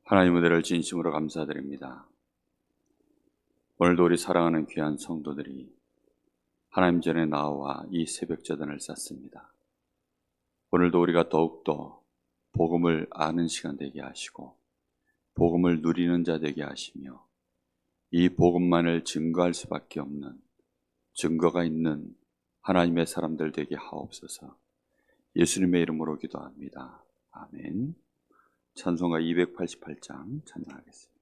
하나님 은혜를 진심으로 감사드립니다. 오늘도 우리 사랑하는 귀한 성도들이 하나님 전에 나와 이 새벽제단을 쌓습니다. 오늘도 우리가 더욱더 복음을 아는 시간 되게 하시고 복음을 누리는 자 되게 하시며 이 복음만을 증거할 수밖에 없는 증거가 있는 하나님의 사람들 되게 하옵소서. 예수님의 이름으로 기도합니다. 아멘. 찬송가 288장 찬양하겠습니다.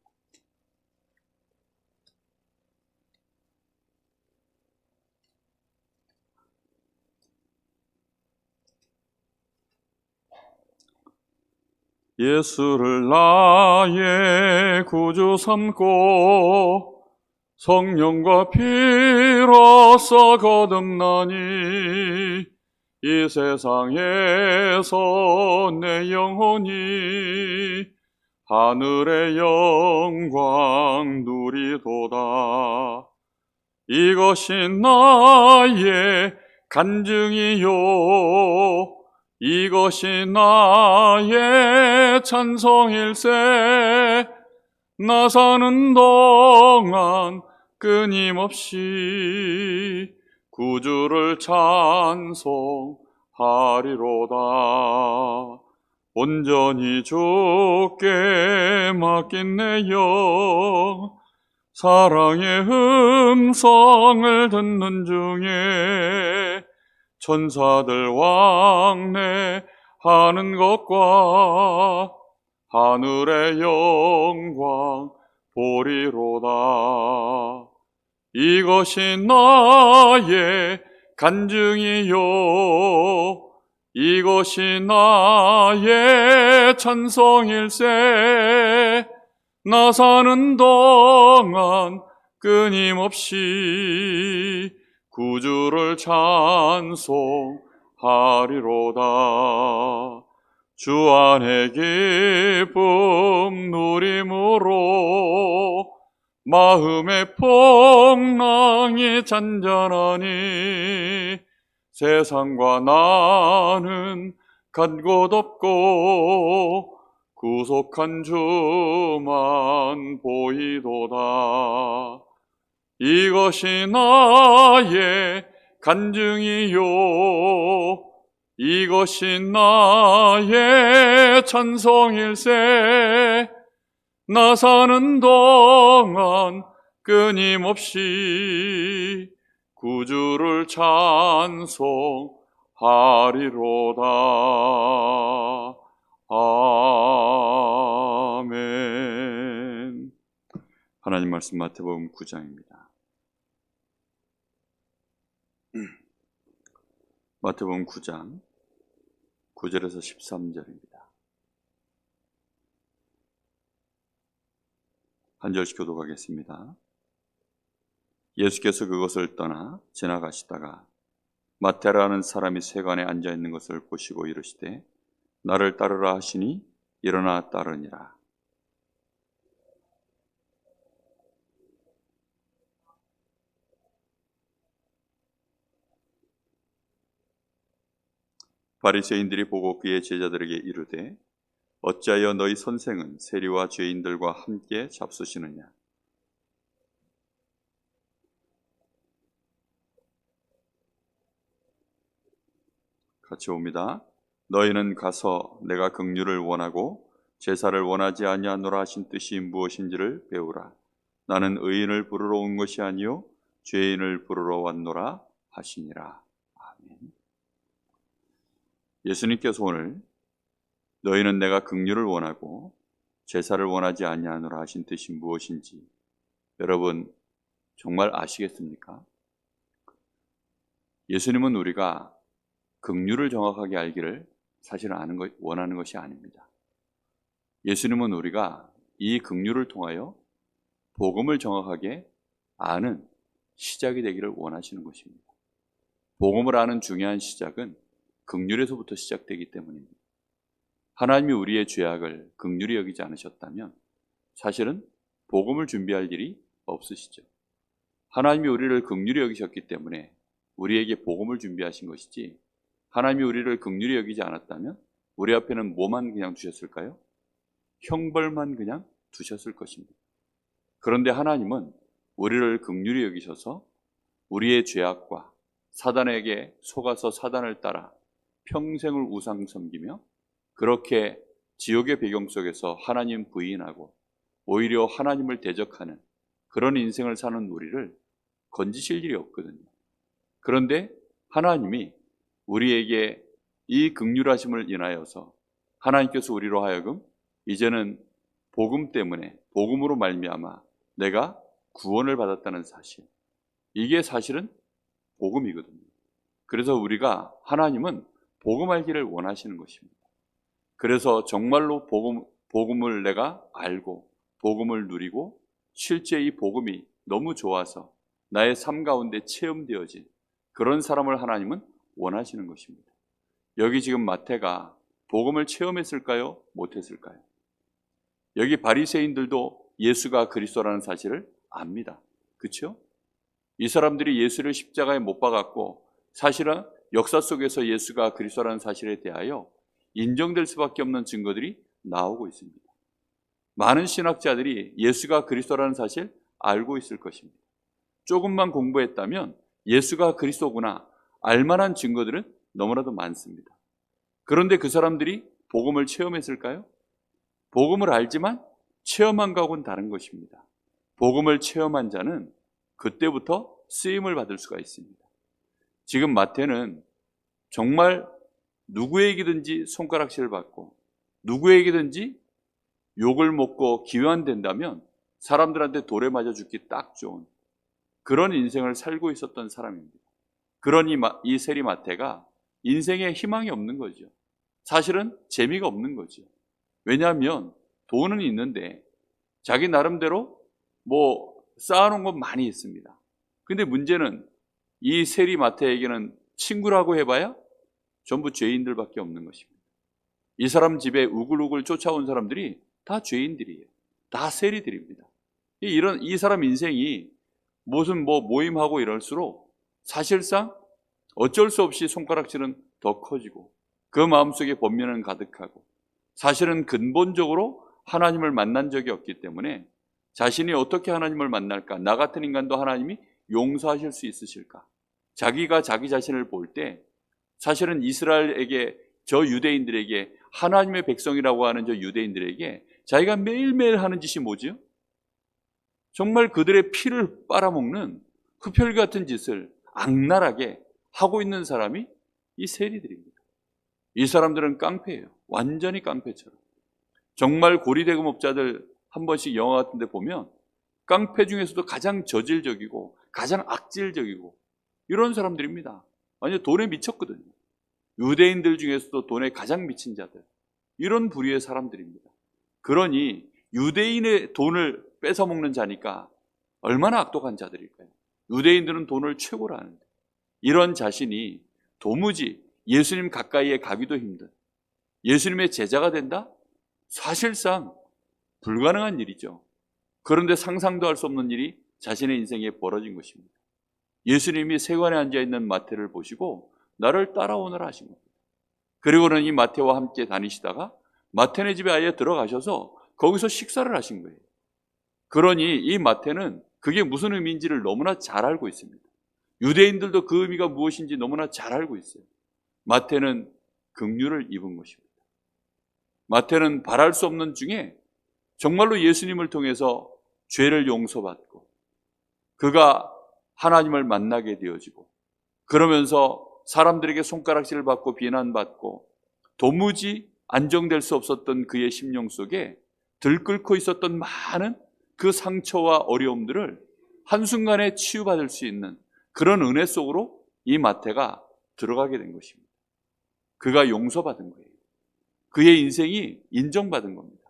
예수를 나의 구주 삼고 성령과 피로써 거듭나니 이 세상에서 내 영혼이 하늘의 영광 누리도다. 이것이 나의 간증이요 이것이 나의 찬송일세. 나 사는 동안 끊임없이 구주를 찬송하리로다. 온전히 주께 맡긴 내 영 사랑의 음성을 듣는 중에 천사들 왕래하는 것과 하늘의 영광 보리로다. 이것이 나의 간증이요 이것이 나의 찬송일세. 나 사는 동안 끊임없이 구주를 찬송하리로다. 주 안에 기쁨 누림으로 마음의 풍랑이 잔잔하니 세상과 나는 간 곳 없고 구속한 주만 보이도다. 이것이 나의 간증이요 이것이 나의 찬송일세. 나 사는 동안 끊임없이 구주를 찬송하리로다. 아멘. 하나님 말씀 마태복음 9장입니다. 마태복음 9장 9절에서 13절입니다. 한 절씩 교독하겠습니다. 예수께서 그것을 떠나 지나가시다가 마태라는 사람이 세관에 앉아있는 것을 보시고 이르시되 나를 따르라 하시니 일어나 따르니라. 바리새인들이 보고 그의 제자들에게 이르되 어찌하여 너희 선생은 세리와 죄인들과 함께 잡수시느냐. 같이 옵니다. 너희는 가서 내가 긍휼을 원하고 제사를 원하지 아니하노라 하신 뜻이 무엇인지를 배우라. 나는 의인을 부르러 온 것이 아니요 죄인을 부르러 왔노라 하시니라. 아멘. 예수님께서 오늘 너희는 내가 긍휼을 원하고 제사를 원하지 아니하노라 하신 뜻이 무엇인지 여러분 정말 아시겠습니까? 예수님은 우리가 긍휼을 정확하게 알기를 사실은 원하는 것이 아닙니다. 예수님은 우리가 이 긍휼을 통하여 복음을 정확하게 아는 시작이 되기를 원하시는 것입니다. 복음을 아는 중요한 시작은 긍휼에서부터 시작되기 때문입니다. 하나님이 우리의 죄악을 긍휼히 여기지 않으셨다면 사실은 복음을 준비할 일이 없으시죠. 하나님이 우리를 긍휼히 여기셨기 때문에 우리에게 복음을 준비하신 것이지 하나님이 우리를 긍휼히 여기지 않았다면 우리 앞에는 뭐만 그냥 두셨을까요? 형벌만 그냥 두셨을 것입니다. 그런데 하나님은 우리를 긍휼히 여기셔서 우리의 죄악과 사단에게 속아서 사단을 따라 평생을 우상 섬기며 그렇게 지옥의 배경 속에서 하나님 부인하고 오히려 하나님을 대적하는 그런 인생을 사는 우리를 건지실 일이 없거든요. 그런데 하나님이 우리에게 이 긍휼하심을 인하여서 하나님께서 우리로 하여금 이제는 복음 때문에, 복음으로 말미암아 내가 구원을 받았다는 사실, 이게 사실은 복음이거든요. 그래서 우리가, 하나님은 복음 알기를 원하시는 것입니다. 그래서 정말로 복음을 내가 알고 복음을 누리고 실제 이 복음이 너무 좋아서 나의 삶 가운데 체험되어진 그런 사람을 하나님은 원하시는 것입니다. 여기 지금 마태가 복음을 체험했을까요? 못했을까요? 여기 바리새인들도 예수가 그리스도라는 사실을 압니다. 그렇죠? 이 사람들이 예수를 십자가에 못 박았고 사실은 역사 속에서 예수가 그리스도라는 사실에 대하여 인정될 수밖에 없는 증거들이 나오고 있습니다. 많은 신학자들이 예수가 그리스도라는 사실 알고 있을 것입니다. 조금만 공부했다면 예수가 그리스도구나 알만한 증거들은 너무나도 많습니다. 그런데 그 사람들이 복음을 체험했을까요? 복음을 알지만 체험한 것하고는 다른 것입니다. 복음을 체험한 자는 그때부터 쓰임을 받을 수가 있습니다. 지금 마태는 정말 누구에게든지 손가락질을 받고 누구에게든지 욕을 먹고 기환된다면 사람들한테 돌에 맞아 죽기 딱 좋은 그런 인생을 살고 있었던 사람입니다. 그러니 이 세리 마태가 인생에 희망이 없는 거죠. 사실은 재미가 없는 거죠. 왜냐하면 돈은 있는데 자기 나름대로 쌓아놓은 건 많이 있습니다. 근데 문제는 이 세리 마태에게는 친구라고 해봐야 전부 죄인들밖에 없는 것입니다. 이 사람 집에 우글우글 쫓아온 사람들이 다 죄인들이에요. 다 세리들입니다. 이 사람 인생이 무슨 모임하고 이럴수록 사실상 어쩔 수 없이 손가락질은 더 커지고 그 마음속에 번민은 가득하고 사실은 근본적으로 하나님을 만난 적이 없기 때문에 자신이 어떻게 하나님을 만날까? 나 같은 인간도 하나님이 용서하실 수 있으실까? 자기가 자기 자신을 볼 때 사실은 이스라엘에게, 저 유대인들에게, 하나님의 백성이라고 하는 저 유대인들에게 자기가 매일매일 하는 짓이 뭐지요? 정말 그들의 피를 빨아먹는 흡혈귀 같은 짓을 악랄하게 하고 있는 사람이 이 세리들입니다. 이 사람들은 깡패예요. 완전히 깡패처럼. 정말 고리대금업자들 한 번씩 영화 같은 데 보면 깡패 중에서도 가장 저질적이고 가장 악질적이고 이런 사람들입니다. 완전 돈에 미쳤거든요. 유대인들 중에서도 돈에 가장 미친 자들, 이런 부류의 사람들입니다. 그러니 유대인의 돈을 뺏어먹는 자니까 얼마나 악독한 자들일까요? 유대인들은 돈을 최고로 아는데 이런 자신이 도무지 예수님 가까이에 가기도 힘든 예수님의 제자가 된다? 사실상 불가능한 일이죠. 그런데 상상도 할 수 없는 일이 자신의 인생에 벌어진 것입니다. 예수님이 세관에 앉아있는 마태를 보시고 나를 따라오너라 하신 겁니다. 그리고는 이 마태와 함께 다니시다가 마태네 집에 아예 들어가셔서 거기서 식사를 하신 거예요. 그러니 이 마태는 그게 무슨 의미인지를 너무나 잘 알고 있습니다. 유대인들도 그 의미가 무엇인지 너무나 잘 알고 있어요. 마태는 긍휼을 입은 것입니다. 마태는 바랄 수 없는 중에 정말로 예수님을 통해서 죄를 용서받고 그가 하나님을 만나게 되어지고 그러면서 사람들에게 손가락질을 받고 비난받고 도무지 안정될 수 없었던 그의 심령 속에 들끓고 있었던 많은 그 상처와 어려움들을 한순간에 치유받을 수 있는 그런 은혜 속으로 이 마태가 들어가게 된 것입니다. 그가 용서받은 거예요. 그의 인생이 인정받은 겁니다.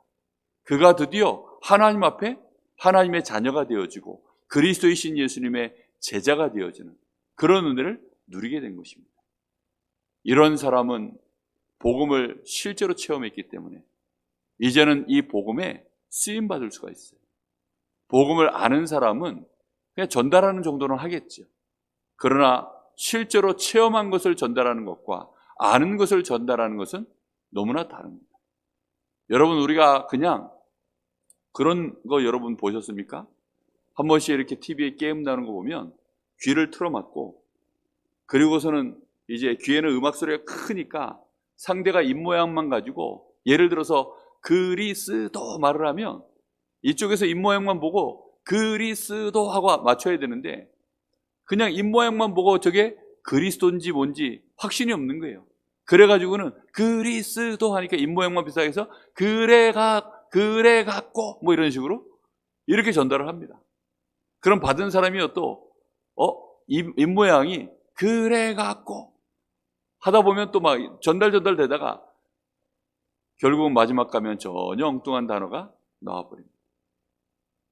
그가 드디어 하나님 앞에 하나님의 자녀가 되어지고 그리스도이신 예수님의 제자가 되어지는 그런 은혜를 누리게 된 것입니다. 이런 사람은 복음을 실제로 체험했기 때문에 이제는 이 복음에 쓰임받을 수가 있어요. 복음을 아는 사람은 그냥 전달하는 정도는 하겠죠. 그러나 실제로 체험한 것을 전달하는 것과 아는 것을 전달하는 것은 너무나 다릅니다. 여러분, 우리가 그냥 그런 거 여러분 보셨습니까? 한 번씩 이렇게 TV에 게임 나오는 거 보면 귀를 틀어막고, 그리고서는 이제 귀에는 음악 소리가 크니까 상대가 입모양만 가지고, 예를 들어서 그리스도 말을 하면 이쪽에서 입모양만 보고 그리스도 하고 맞춰야 되는데, 그냥 입모양만 보고 저게 그리스도인지 뭔지 확신이 없는 거예요. 그래가지고는 그리스도 하니까 입모양만 비슷하게 해서 그래 갖고 뭐 이런 식으로 이렇게 전달을 합니다. 그럼 받은 사람이요 또 입모양이 그래 갖고 하다 보면 또 막 전달 되다가 결국은 마지막 가면 전혀 엉뚱한 단어가 나와버립니다.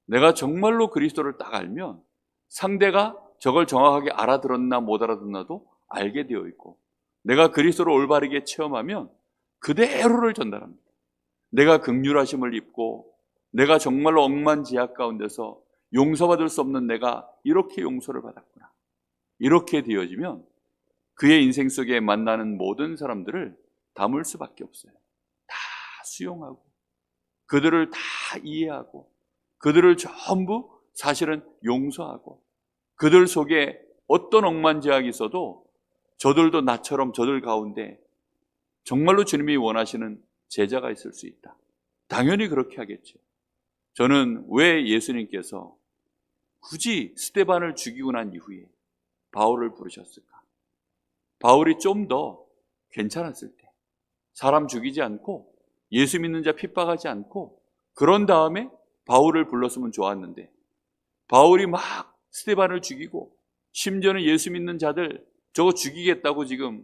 내가 정말로 그리스도를 딱 알면 상대가 저걸 정확하게 알아들었나 못 알아듣나도 알게 되어 있고, 내가 그리스도를 올바르게 체험하면 그대로를 전달합니다. 내가 긍휼하심을 입고, 내가 정말로 억만지약 가운데서 용서받을 수 없는 내가 이렇게 용서를 받았구나, 이렇게 되어지면 그의 인생 속에 만나는 모든 사람들을 담을 수밖에 없어요. 다 수용하고, 그들을 다 이해하고, 그들을 전부 사실은 용서하고, 그들 속에 어떤 억만지약이 있어도 저들도 나처럼 저들 가운데 정말로 주님이 원하시는 제자가 있을 수 있다. 당연히 그렇게 하겠죠. 저는 왜 예수님께서 굳이 스데반을 죽이고 난 이후에 바울을 부르셨을까? 바울이 좀 더 괜찮았을 때, 사람 죽이지 않고 예수 믿는 자 핍박하지 않고 그런 다음에 바울을 불렀으면 좋았는데, 바울이 막 스데반을 죽이고 심지어는 예수 믿는 자들 저거 죽이겠다고 지금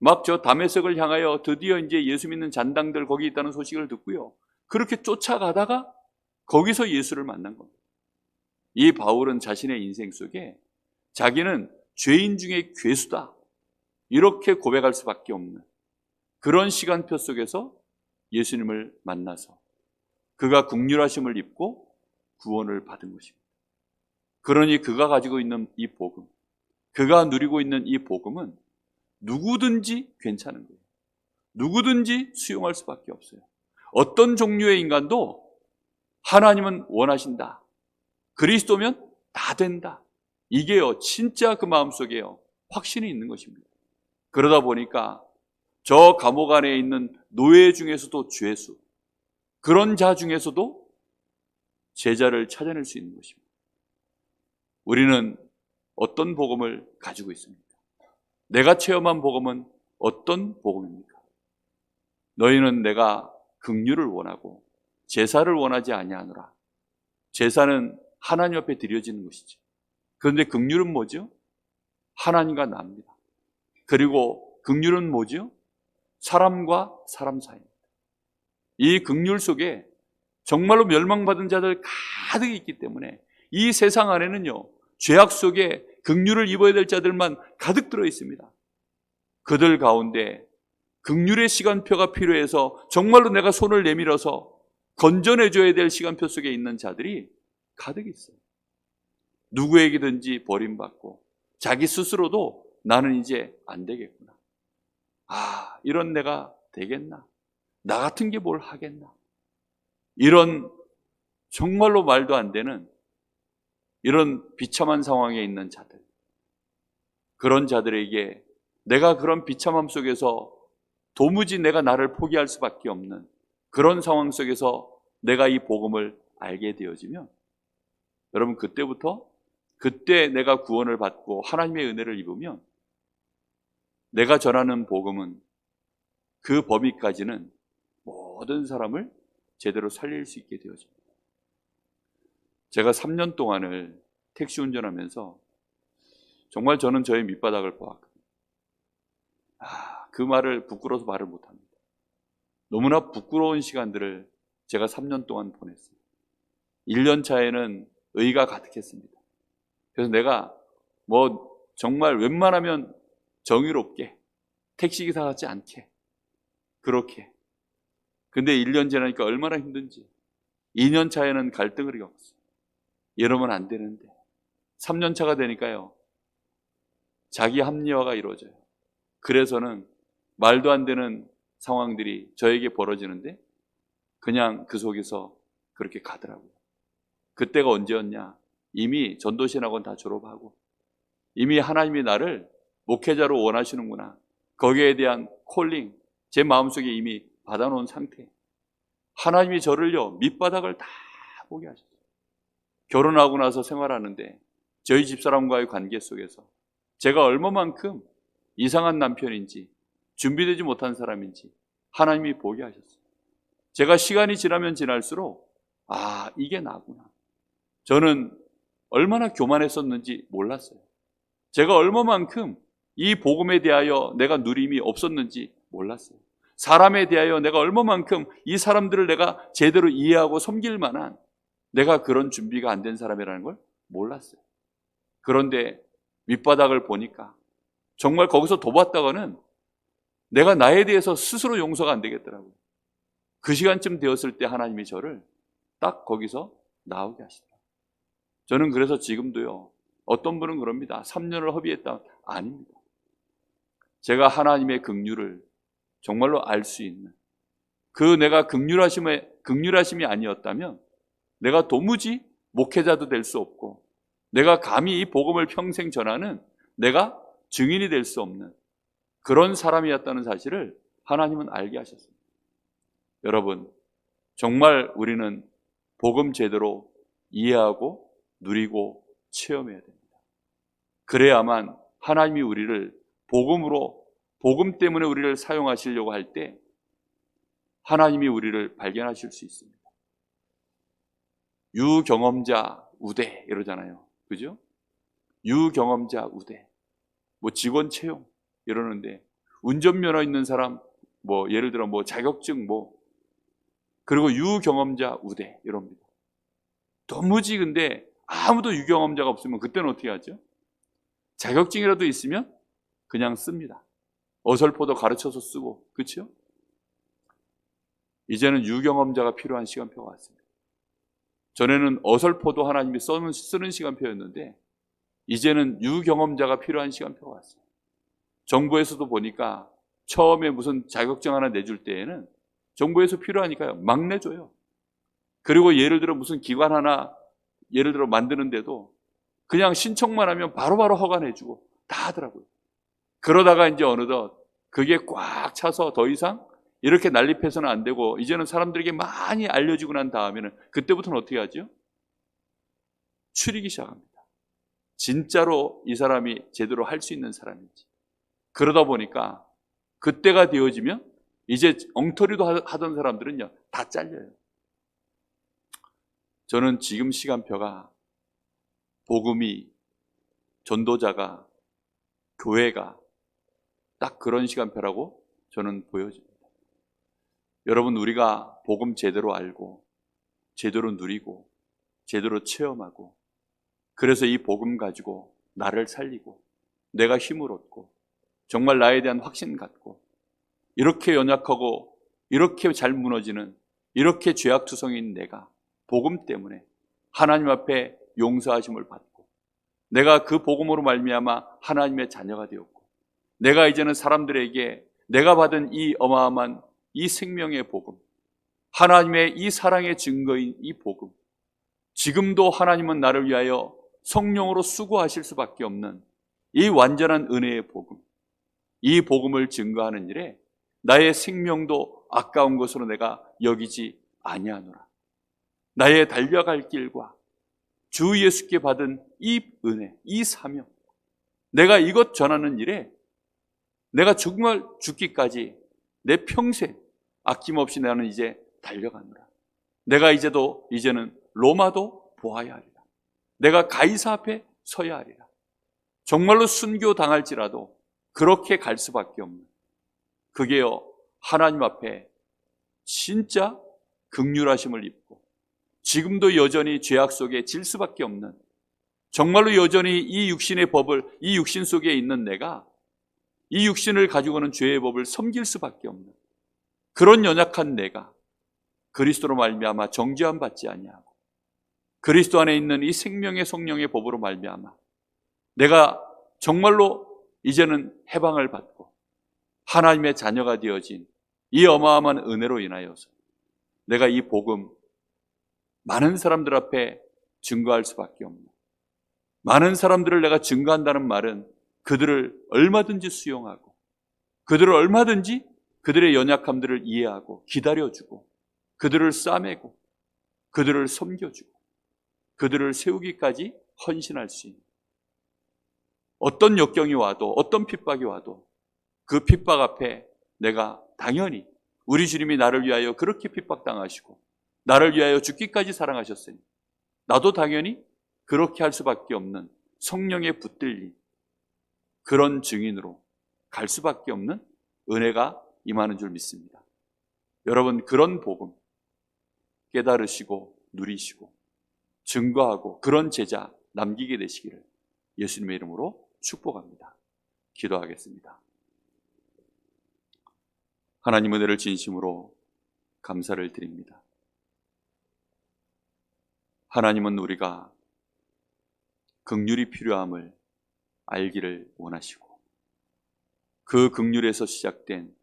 막 저 다메섹을 향하여 드디어 이제 예수 믿는 잔당들 거기 있다는 소식을 듣고요, 그렇게 쫓아가다가 거기서 예수를 만난 겁니다. 이 바울은 자신의 인생 속에 자기는 죄인 중에 괴수다 이렇게 고백할 수밖에 없는 그런 시간표 속에서 예수님을 만나서 그가 긍휼하심을 입고 구원을 받은 것입니다. 그러니 그가 가지고 있는 이 복음, 그가 누리고 있는 이 복음은 누구든지 괜찮은 거예요. 누구든지 수용할 수밖에 없어요. 어떤 종류의 인간도 하나님은 원하신다, 그리스도면 다 된다, 이게요 진짜 그 마음속에요 확신이 있는 것입니다. 그러다 보니까 저 감옥 안에 있는 노예 중에서도 죄수, 그런 자 중에서도 제자를 찾아낼 수 있는 것입니다. 우리는 어떤 복음을 가지고 있습니까? 내가 체험한 복음은 어떤 복음입니까? 너희는 내가 긍휼을 원하고 제사를 원하지 아니하노라. 제사는 하나님 앞에 드려지는 것이죠. 그런데 긍휼은 뭐죠? 하나님과 나입니다. 그리고 긍휼은 뭐죠? 사람과 사람 사이입니다. 이 긍휼 속에 정말로 멸망받은 자들 가득 있기 때문에 이 세상 안에는요 죄악 속에 긍휼을 입어야 될 자들만 가득 들어 있습니다. 그들 가운데 긍휼의 시간표가 필요해서 정말로 내가 손을 내밀어서 건져내줘야 될 시간표 속에 있는 자들이 가득 있어요. 누구에게든지 버림받고 자기 스스로도 나는 이제 안 되겠구나, 이런 내가 되겠나, 나 같은 게 뭘 하겠나, 이런 정말로 말도 안 되는 이런 비참한 상황에 있는 자들, 그런 자들에게 내가 그런 비참함 속에서 도무지 내가 나를 포기할 수밖에 없는 그런 상황 속에서 내가 이 복음을 알게 되어지면, 여러분 그때 내가 구원을 받고 하나님의 은혜를 입으면 내가 전하는 복음은 그 범위까지는 모든 사람을 제대로 살릴 수 있게 되어집니다. 제가 3년 동안을 택시 운전하면서 정말 저는 저의 밑바닥을 보았거든요. 그 말을 부끄러워서 말을 못합니다. 너무나 부끄러운 시간들을 제가 3년 동안 보냈어요. 1년 차에는 의가 가득했습니다. 그래서 내가 정말 웬만하면 정의롭게 택시기사 같지 않게 그렇게, 근데 1년 지나니까 얼마나 힘든지 2년 차에는 갈등을 겪었어요. 이러면 안 되는데 3년 차가 되니까요 자기 합리화가 이루어져요. 그래서는 말도 안 되는 상황들이 저에게 벌어지는데 그냥 그 속에서 그렇게 가더라고요. 그때가 언제였냐? 이미 전도신학원 다 졸업하고 이미 하나님이 나를 목회자로 원하시는구나, 거기에 대한 콜링 제 마음속에 이미 받아놓은 상태. 하나님이 저를요 밑바닥을 다 보게 하셨어요. 결혼하고 나서 생활하는데 저희 집사람과의 관계 속에서 제가 얼마만큼 이상한 남편인지, 준비되지 못한 사람인지 하나님이 보게 하셨어요. 제가 시간이 지나면 지날수록 이게 나구나. 저는 얼마나 교만했었는지 몰랐어요. 제가 얼마만큼 이 복음에 대하여 내가 누림이 없었는지 몰랐어요. 사람에 대하여 내가 얼마만큼 이 사람들을 내가 제대로 이해하고 섬길 만한 내가 그런 준비가 안 된 사람이라는 걸 몰랐어요. 그런데 밑바닥을 보니까 정말 거기서 도봤다가는 내가 나에 대해서 스스로 용서가 안 되겠더라고요. 그 시간쯤 되었을 때 하나님이 저를 딱 거기서 나오게 하시더라고요. 저는 그래서 지금도요, 어떤 분은 그럽니다. 3년을 허비했다. 아닙니다. 제가 하나님의 긍휼을 정말로 알 수 있는 그 내가 긍휼하심이 아니었다면 내가 도무지 목회자도 될 수 없고 내가 감히 이 복음을 평생 전하는 내가 증인이 될 수 없는 그런 사람이었다는 사실을 하나님은 알게 하셨습니다. 여러분, 정말 우리는 복음 제대로 이해하고 누리고 체험해야 됩니다. 그래야만 하나님이 우리를 복음 때문에 우리를 사용하시려고 할 때 하나님이 우리를 발견하실 수 있습니다. 유경험자 우대 이러잖아요. 그죠? 유경험자 우대. 직원 채용 이러는데 운전면허 있는 사람 예를 들어 자격증 그리고 유경험자 우대 이럽니다. 도무지 근데 아무도 유경험자가 없으면 그때는 어떻게 하죠? 자격증이라도 있으면 그냥 씁니다. 어설퍼도 가르쳐서 쓰고, 그렇죠? 이제는 유경험자가 필요한 시간표가 왔습니다. 전에는 어설퍼도 하나님이 쓰는 시간표였는데 이제는 유경험자가 필요한 시간표가 왔어요. 정부에서도 보니까 처음에 무슨 자격증 하나 내줄 때에는 정부에서 필요하니까요 막 내줘요. 그리고 예를 들어 무슨 기관 하나 예를 들어 만드는데도 그냥 신청만 하면 바로바로 허가내주고 다 하더라고요. 그러다가 이제 어느덧 그게 꽉 차서 더 이상 이렇게 난립해서는 안 되고 이제는 사람들에게 많이 알려지고 난 다음에는 그때부터는 어떻게 하죠? 추리기 시작합니다. 진짜로 이 사람이 제대로 할 수 있는 사람인지. 그러다 보니까 그때가 되어지면 이제 엉터리도 하던 사람들은요 다 잘려요. 저는 지금 시간표가 복음이, 전도자가, 교회가 딱 그런 시간표라고 저는 보여집니다. 여러분, 우리가 복음 제대로 알고 제대로 누리고 제대로 체험하고 그래서 이 복음 가지고 나를 살리고 내가 힘을 얻고 정말 나에 대한 확신 갖고 이렇게 연약하고 이렇게 잘 무너지는 이렇게 죄악투성인 내가 복음 때문에 하나님 앞에 용서하심을 받고 내가 그 복음으로 말미암아 하나님의 자녀가 되었고 내가 이제는 사람들에게 내가 받은 이 어마어마한 이 생명의 복음, 하나님의 이 사랑의 증거인 이 복음, 지금도 하나님은 나를 위하여 성령으로 수고하실 수밖에 없는 이 완전한 은혜의 복음, 이 복음을 증거하는 일에 나의 생명도 아까운 것으로 내가 여기지 아니하노라. 나의 달려갈 길과 주 예수께 받은 이 은혜, 이 사명, 내가 이것 전하는 일에 내가 정말 죽기까지 내 평생 아낌없이 나는 이제 달려가노라. 내가 이제는 로마도 보아야 하리라. 내가 가이사 앞에 서야 하리라. 정말로 순교 당할지라도 그렇게 갈 수밖에 없는, 그게요 하나님 앞에 진짜 긍휼하심을 입고 지금도 여전히 죄악 속에 질 수밖에 없는, 정말로 여전히 이 육신의 법을, 이 육신 속에 있는 내가 이 육신을 가지고는 죄의 법을 섬길 수밖에 없는 그런 연약한 내가 그리스도로 말미암아 정죄함 받지 아니하고 그리스도 안에 있는 이 생명의 성령의 법으로 말미암아 내가 정말로 이제는 해방을 받고 하나님의 자녀가 되어진 이 어마어마한 은혜로 인하여서 내가 이 복음 많은 사람들 앞에 증거할 수밖에 없는, 많은 사람들을 내가 증거한다는 말은 그들을 얼마든지 수용하고 그들을 얼마든지 그들의 연약함들을 이해하고 기다려주고 그들을 싸매고 그들을 섬겨주고 그들을 세우기까지 헌신할 수 있는, 어떤 역경이 와도 어떤 핍박이 와도 그 핍박 앞에 내가 당연히 우리 주님이 나를 위하여 그렇게 핍박당하시고 나를 위하여 죽기까지 사랑하셨으니 나도 당연히 그렇게 할 수밖에 없는 성령의 붙들림, 그런 증인으로 갈 수밖에 없는 은혜가 임하는 줄 믿습니다. 여러분, 그런 복음 깨달으시고 누리시고 증거하고 그런 제자 남기게 되시기를 예수님의 이름으로 축복합니다. 기도하겠습니다. 하나님, 은혜를 진심으로 감사를 드립니다. 하나님은 우리가 긍휼이 필요함을 알기를 원하시고 그 긍휼에서 시작된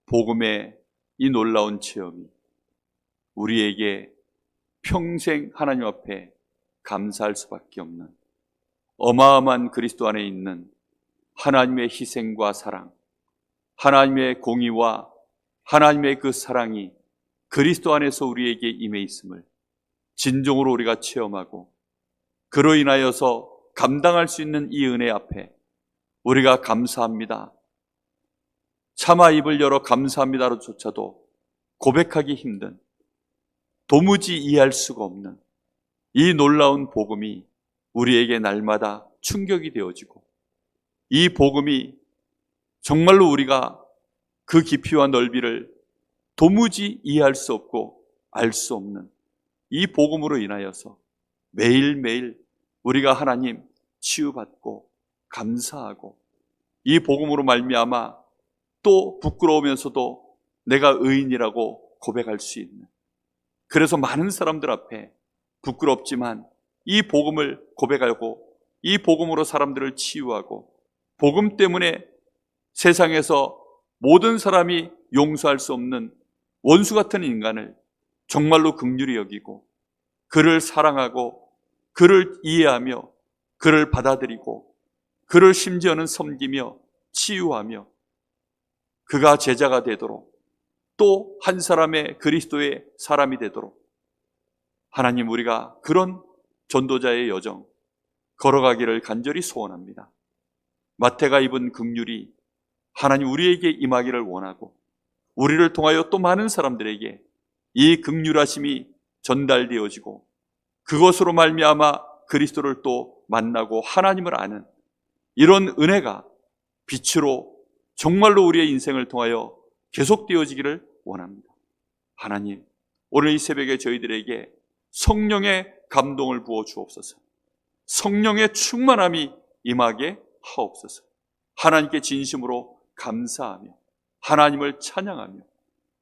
복음의 이 놀라운 체험이 우리에게 평생 하나님 앞에 감사할 수밖에 없는 어마어마한 그리스도 안에 있는 하나님의 희생과 사랑, 하나님의 공의와 하나님의 그 사랑이 그리스도 안에서 우리에게 임해 있음을 진정으로 우리가 체험하고 그로 인하여서 감당할 수 있는 이 은혜 앞에 우리가 감사합니다, 차마 입을 열어 감사합니다로조차도 고백하기 힘든, 도무지 이해할 수가 없는 이 놀라운 복음이 우리에게 날마다 충격이 되어지고 이 복음이 정말로 우리가 그 깊이와 넓이를 도무지 이해할 수 없고 알 수 없는 이 복음으로 인하여서 매일매일 우리가 하나님 치유받고 감사하고 이 복음으로 말미암아 또 부끄러우면서도 내가 의인이라고 고백할 수 있는, 그래서 많은 사람들 앞에 부끄럽지만 이 복음을 고백하고 이 복음으로 사람들을 치유하고 복음 때문에 세상에서 모든 사람이 용서할 수 없는 원수 같은 인간을 정말로 긍휼히 여기고 그를 사랑하고 그를 이해하며 그를 받아들이고 그를 심지어는 섬기며 치유하며 그가 제자가 되도록 또 한 사람의 그리스도의 사람이 되도록 하나님, 우리가 그런 전도자의 여정 걸어가기를 간절히 소원합니다. 마태가 입은 긍휼이 하나님 우리에게 임하기를 원하고 우리를 통하여 또 많은 사람들에게 이 긍휼하심이 전달되어지고 그것으로 말미암아 그리스도를 또 만나고 하나님을 아는 이런 은혜가 빛으로 정말로 우리의 인생을 통하여 계속되어지기를 원합니다. 하나님, 오늘 이 새벽에 저희들에게 성령의 감동을 부어 주옵소서. 성령의 충만함이 임하게 하옵소서. 하나님께 진심으로 감사하며 하나님을 찬양하며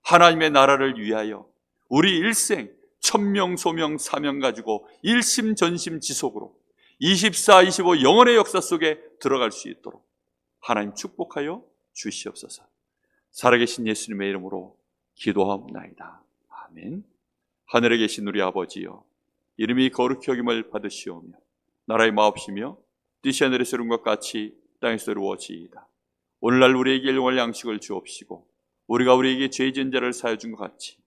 하나님의 나라를 위하여 우리 일생 천명 소명 사명 가지고 일심전심지속으로 24-25 영원의 역사 속에 들어갈 수 있도록 하나님 축복하여 주시옵소서. 살아계신 예수님의 이름으로 기도하옵나이다. 아멘. 하늘에 계신 우리 아버지여, 이름이 거룩히 여김을 받으시오며 나라의 마옵시며 뜻이 하늘에서 이룬 것 같이 땅에서 이루어지이다. 오늘날 우리에게 일용할 양식을 주옵시고 우리가 우리에게 죄 지은 자를 사하여 준 것 같이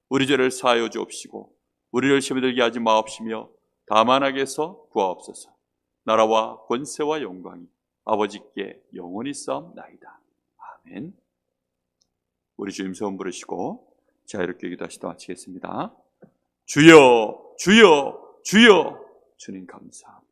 우리 죄를 사하여 주옵시고 우리를 시험에 들게 하지 마옵시며 다만 악에서 구하옵소서. 나라와 권세와 영광이 아버지께 영원히 싸움나이다. 아멘. 우리 주님 소원 부르시고 자유롭게 기도하시다 마치겠습니다. 주여 주여 주여, 주님 감사합니다.